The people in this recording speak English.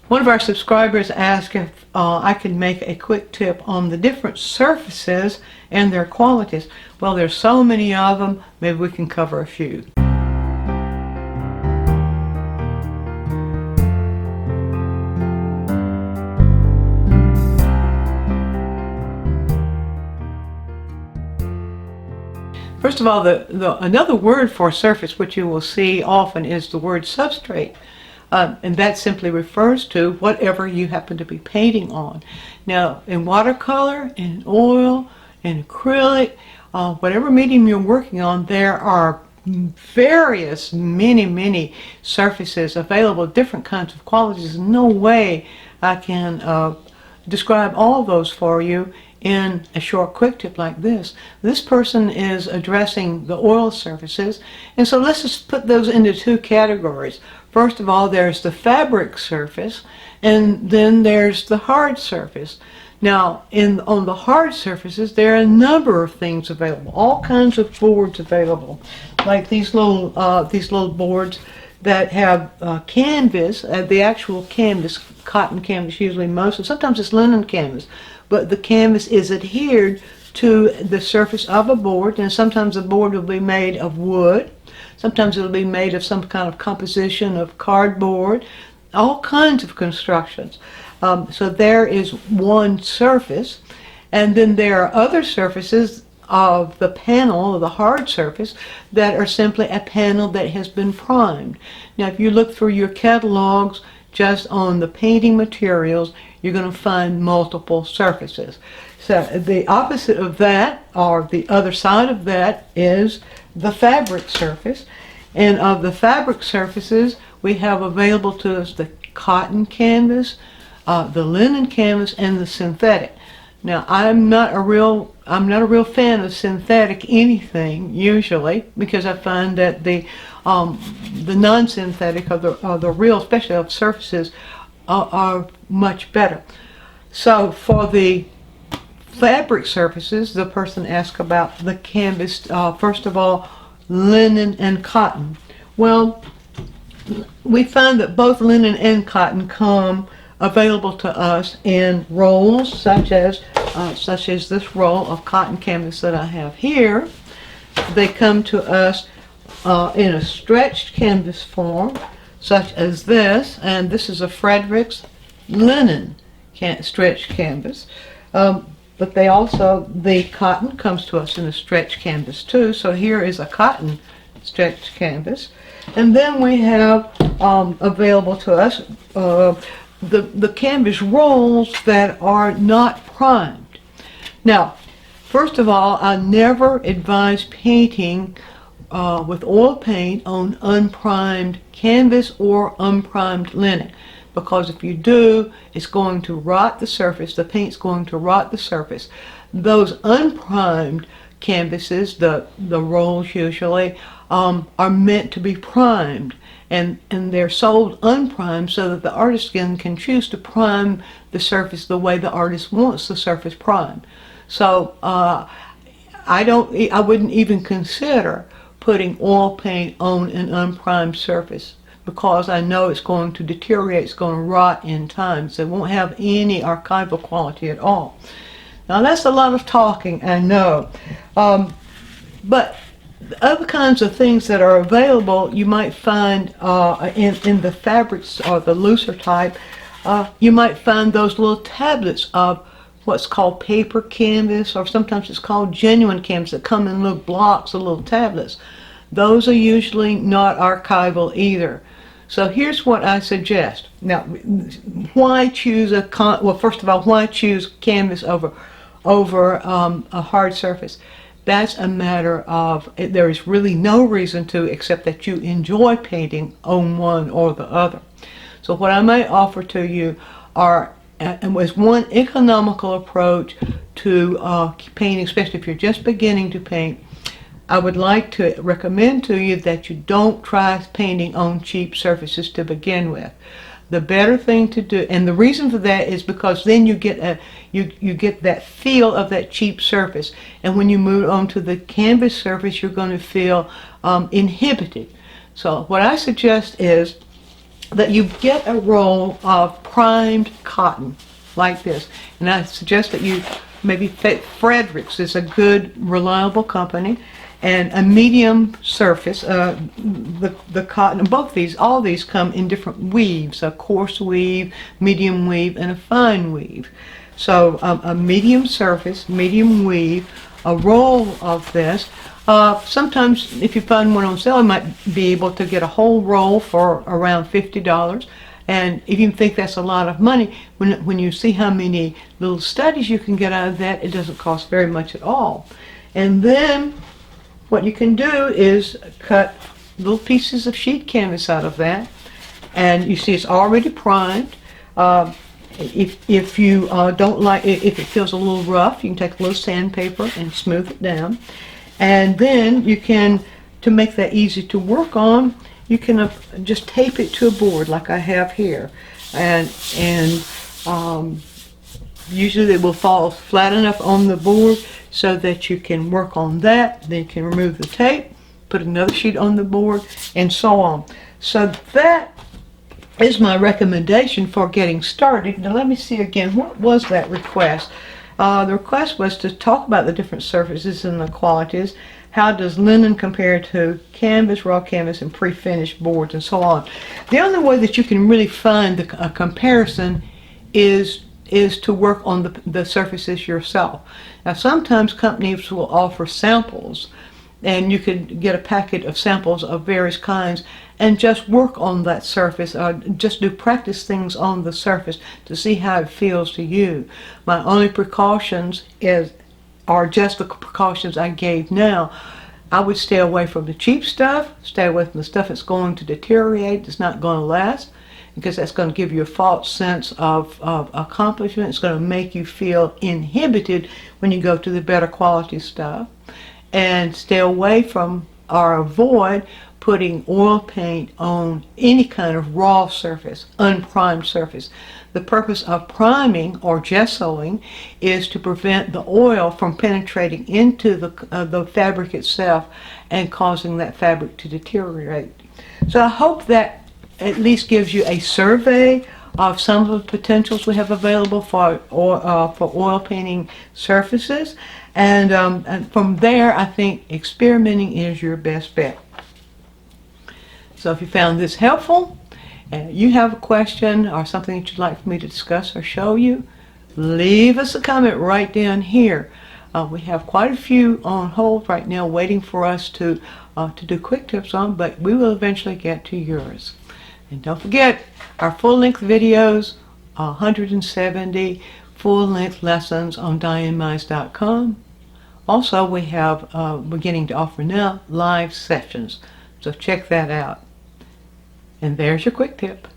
One of our subscribers asked if I could make a quick tip on the different surfaces and their qualities. Well, there's so many of them, maybe we can cover a few. First of all, another word for surface, which you will see often, is the word substrate. And that simply refers to whatever you happen to be painting on. Now, in watercolor, in oil, in acrylic, whatever medium you're working on, there are various, many surfaces available, different kinds of qualities. No way I can describe all those for you in a short quick tip like this. This person is addressing the oil surfaces, and so let's just put those into two categories. First of all, there's the fabric surface, and then there's the hard surface. Now, on the hard surfaces, there are a number of things available, all kinds of boards available, like these little boards that have canvas, the actual canvas, cotton canvas usually most, and sometimes it's linen canvas, but the canvas is adhered to the surface of a board, and sometimes the board will be made of wood, sometimes it'll be made of some kind of composition of cardboard, all kinds of constructions. So there is one surface, and then there are other surfaces of the panel, or the hard surface, that are simply a panel that has been primed. Now, if you look through your catalogs just on the painting materials, you're going to find multiple surfaces. So the opposite of that, or the other side of that, is the fabric surface. And of the fabric surfaces, we have available to us the cotton canvas, the linen canvas, and the synthetic. Now, I'm not a real fan of synthetic anything usually, because I find that the non-synthetic or the real, especially of surfaces, are much better. So for the fabric surfaces, the person asked about the canvas. First of all, linen and cotton. Well, we find that both linen and cotton come available to us in rolls, such as this roll of cotton canvas that I have here. They come to us in a stretched canvas form, such as this, and this is a Frederick's linen stretched canvas. But the cotton comes to us in a stretched canvas too. So here is a cotton stretched canvas, and then we have available to us the canvas rolls that are not primed. Now, first of all, I never advise painting with oil paint on unprimed canvas or unprimed linen, because if you do, it's going to rot the surface. The paint's going to rot the surface. Those unprimed canvases, the rolls usually, are meant to be primed, and they're sold unprimed so that the artist can choose to prime the surface the way the artist wants the surface primed. So I wouldn't even consider putting oil paint on an unprimed surface, because I know it's going to deteriorate, it's going to rot in time, so it won't have any archival quality at all. Now, that's a lot of talking, I know, but the other kinds of things that are available you might find in the fabrics, or the looser type, you might find those little tablets of what's called paper canvas, or sometimes it's called genuine canvas, that come in little blocks of little tablets. Those are usually not archival either. So here's what I suggest. Now, why choose well, first of all, why choose canvas over a hard surface? That's a matter of, there is really no reason to, except that you enjoy painting on one or the other. So what I may offer to you was one economical approach to painting, especially if you're just beginning to paint. I would like to recommend to you that you don't try painting on cheap surfaces to begin with. The better thing to do, and the reason for that is because then you get you get that feel of that cheap surface, and when you move on to the canvas surface, you're going to feel inhibited. So what I suggest is that you get a roll of primed cotton like this. And I suggest that you maybe Frederick's is a good, reliable company, and a medium surface. The cotton, all these come in different weaves: a coarse weave, medium weave, and a fine weave. So a medium surface, medium weave, a roll of this. Sometimes if you find one on sale, you might be able to get a whole roll for around $50. And if you think that's a lot of money, when you see how many little studies you can get out of that, it doesn't cost very much at all. And then what you can do is cut little pieces of sheet canvas out of that. And you see it's already primed. If you don't like it, if it feels a little rough, you can take a little sandpaper and smooth it down. And then you can, to make that easy to work on, you can just tape it to a board like I have here. And usually it will fall flat enough on the board so that you can work on that. Then you can remove the tape, put another sheet on the board, and so on. So that is my recommendation for getting started. Now let me see again, what was that request? The request was to talk about the different surfaces and the qualities. How does linen compare to canvas, raw canvas, and pre-finished boards, and so on. The only way that you can really find a comparison is to work on the surfaces yourself. Now sometimes companies will offer samples, and you could get a packet of samples of various kinds and just work on that surface, or just do practice things on the surface to see how it feels to you. My only precautions are just the precautions I gave now. I would stay away from the cheap stuff, stay away from the stuff that's going to deteriorate, that's not going to last, because that's going to give you a false sense of accomplishment. It's going to make you feel inhibited when you go to the better quality stuff. And stay away from or avoid putting oil paint on any kind of raw surface, unprimed surface. The purpose of priming or gessoing is to prevent the oil from penetrating into the fabric itself and causing that fabric to deteriorate. So I hope that at least gives you a survey of some of the potentials we have available for oil painting surfaces. And from there, I think experimenting is your best bet. So if you found this helpful, and you have a question or something that you'd like for me to discuss or show you, leave us a comment right down here. We have quite a few on hold right now waiting for us to do quick tips on, but we will eventually get to yours. And don't forget our full-length videos, 170 full-length lessons on DianeMize.com. Also, we have beginning to offer now live sessions, so check that out. And there's your quick tip.